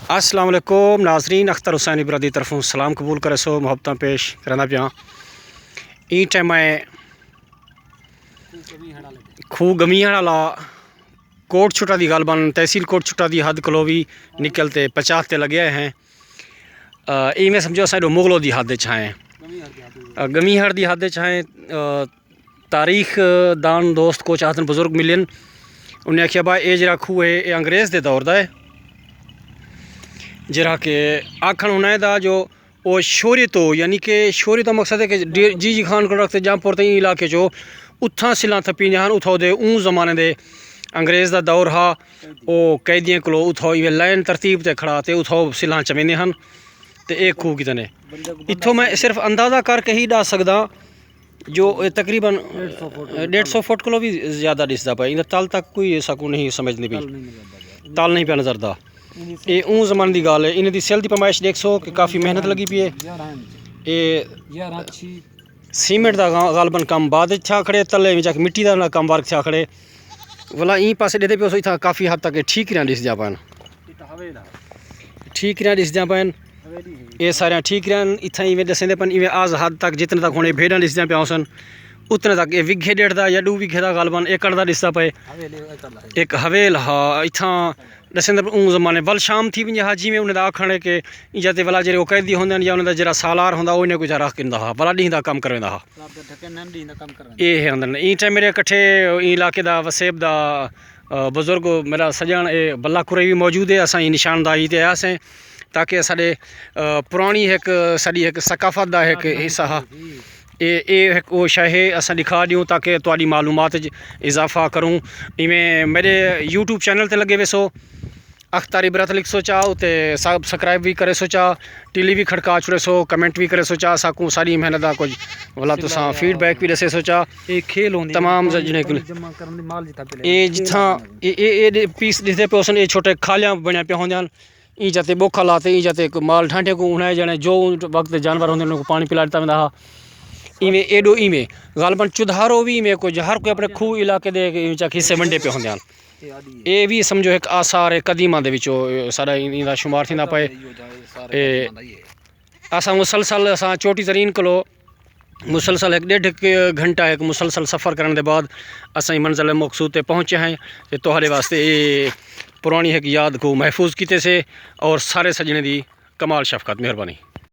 अस्सलाम वालेकुम नाजरीन, अख्तर हुसैन इब्रादी तरफों सलाम कबूल करे सो मुहब्बत पेश करना पिया। ई टाइम मैं खूह गमीहण वाला कोट छुटा की गल बन तहसील कोट छुटा की हद कोलो भी निकलते 50 ते लगे हैं। इवें समझो असां मुगलों की हद हैं, गमीहण की हद हैं। तारीख दान दोस्त कुछ आखन बुजुर्ग मिलन, उन्हें आख्या भाई ये जरा खूह है ये अंग्रेज़ के दौर का है, जरा कि आखन उन्हें दा जो वो शोहरत हो, यानी कि शोहरत का मकसद है कि जी खान को रखते जमपुर तई इलाके चो उत्थां सिलां थप्पी हन। उथों दे ऊँ जमाने दे अंग्रेज़ का दौर हा, वो कैदियों को उथों इवें लाइन तरतीब से खड़ा तो उथों सिलां चवेंदे हैं। तो एक खूह कितने इत्थों मैं सिर्फ अंदाज़ा करके ही दस सकदा जो तकरीबन 150 फुट को भी ज़्यादा दिसदा पाया। इन्हें तल तक कोई सकूँ नहीं समझनी पी, तल नहीं पे नजरदा। ये ऊँ जमाने की गल है। इन्हें दी सेल की पैमाइश देख सो कि काफ़ी मेहनत लगी पी है। ये सीमेंट का गालबन कम बाद छा खड़े, तले में जाके मिट्टी का कम वर्क छा खड़े वाला ई पासे देते पे इतना काफ़ी हद तक ठीक ना दिसदा पान, ठीक ना दिसदा पान। ये सारे ठीक रहन इतना इवें दसेंदे पन इवें आज हद तक जितने तक होने भेड़ा दिसदा पे सन उतने तक ये विघे 1.5 या 2 विघे का गालबन एकड़ का दिसदा पे। एक हवेल हा इतना दसेंदे ऊँ जमाने बल शाम थी भी हा जिमें उन्हें आखण है कि जाते वाला जे कैदी होंगे या उन्हें जरा सालार होंगे उन्हें कुछ रख किंदा हा वाला डी का कम करवेंदा हा। ये है अंदर ई टाइम मेरे कट्ठे इलाके का वसेब का बुजुर्ग मेरा सजन ये बल्ला कुरे भी मौजूद है। असां निशानदाही ते आयासीं ताकि साढ़े पुरानी एक साड़ी एक सकाफत का एक हिस्सा हा। ये वो शह है असां दिखा दूँ ताकि तुहाडी मालूमात इजाफा करूँ। इवें मेरे यूट्यूब चैनल ते लगे वेसो अख्तर इबरत लिख सोचा उते सब्सक्राइब भी करे सोचा, टिली भी खड़का छुड़े सो, कमेंट भी करे सोचा। साकू सारी मेहनत का कुछ वाला तुसा फीडबैक भी दसे सोचा। खेल तमाम जने ये जिथा ये पीस दिखते पे उसन ये छोटे खालियां बने पे होंगे ई जाते बोखा लाते ई जाते माल ढांटे को उन्हें जने जो वक्त जानवर होंगे उनको पानी पिला देता था। इवें एडो इवें गालबन चुधारो भी इवें कुछ हर कोई अपने खूह इलाके दे हिस्से वंडे पे होंगे। ये भी समझो एक आसार कदीमा दे विचों सारा इनका शुमार थी पे। असां मुसलसल असां चोटी तरीन को मुसलसल एक 1.5 घंटा एक मुसलसल सफ़र करने के बाद असां मंजिल मकसूद ते पहुँचे हैं। तो तुहाडे वास्ते ये पुरानी एक याद को महफूज किते से और सारे सजने दी कमाल शफकत मेहरबानी।